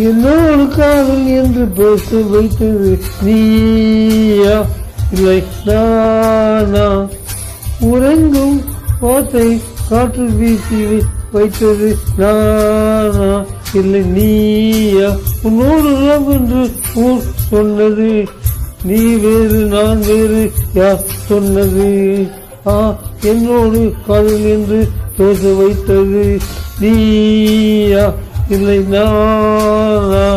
என்னோடு காதல் என்று பேச வைத்தது நீயா இல்லை நானா? உறங்கும் வார்த்தை காற்று வீசி வைத்தது நானா இல்லை நீயா? உன்னோடு லவ் என்று ஊர் சொன்னது நீ வேறு நான் வேறு யார் சொன்னது? என்னோடு காதல் என்று பேச வைத்தது நீயா இல்லை நானா?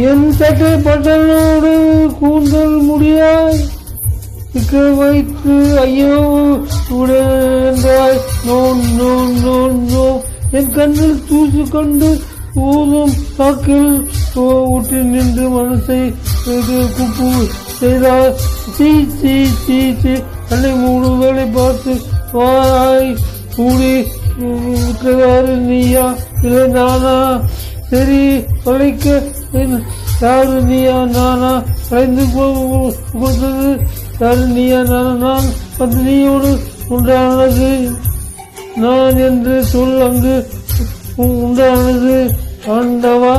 என் சட்டை பட்டனோடு கூந்தல் முடியாய் இக்க வைத்து ஐயோ உடைந்தாய். No no no no. என் கண்ணில் தூசு கொண்டு ஊதும் சாக்கில் ஊட்டி நின்று மனசை குப்பு செய்தாய். சீ சீ சீ சீ. கண்ணை மூடு வேலை பார்த்து வாய் மூடி விட்டதாரு நீயா இல்லை நானா? சரி தொலைக்க யாரு நீயா நானா? கலைந்து கொடுத்தது யாரு நீயா நானா? நான் வந்து நீயோடு உண்டானது நான் என்று சொல் அங்கு உண்டானது ஆண்டவா.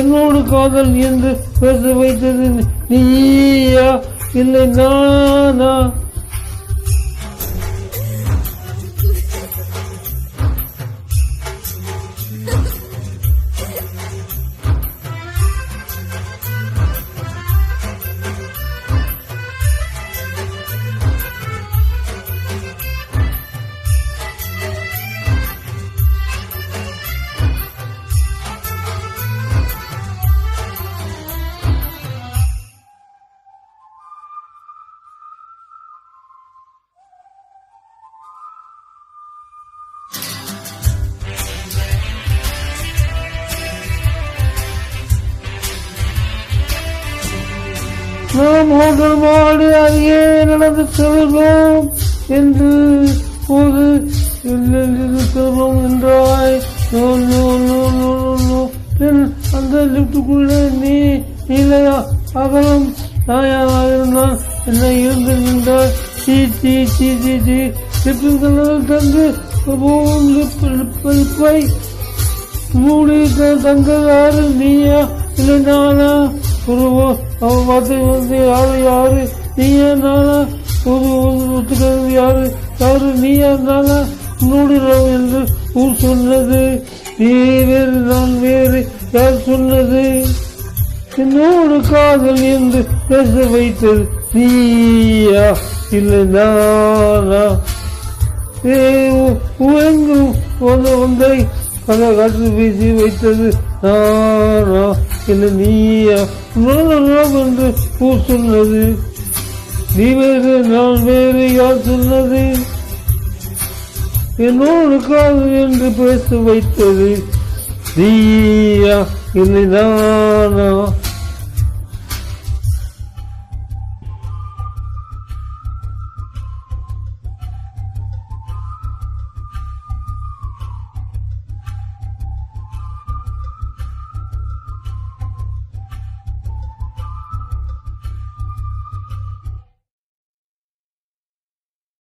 என்னோடு காதல் என்று பேச வைத்தது நீயா இல்லை நானா? நாம் ஹோட்டல் மாடி அருகே நடந்து செல்வோம் என்று போது செல்வோம் என்றாய். அந்த லிப்டுக்குள்ளே நீ இல்லையா அகலம் நாயாக இருந்தால் என்னை இருந்து நின்றாய். சீ சீ சீ சீ சீ. லிப்டுகளில் தந்து லிப்பை மூடி தங்க யாரு நீயா இல்லை நானா? அவன் வார்த்தை வந்து யாரு யாரு நீயா நானா? ஒத்துக்கிறது யாரு யாரு நீயா நானா? உன்னோடு என்று ஊர் சொன்னது நீ வேறு நான் வேறு யார் சொன்னது? என்னோடு காதல் என்று பேச வைத்தது நீயா இல்லை நானா? எங்கும் ஒன்றை கதை காற்று வீசி வைத்தது நானா இல்லை நீயா? என்று ஊர் சொன்னது நீ வேறு நான் வேறு யார் சொன்னது? என்னோடு காதல் என்று பேச வைத்தது நீயா இல்லை நானா?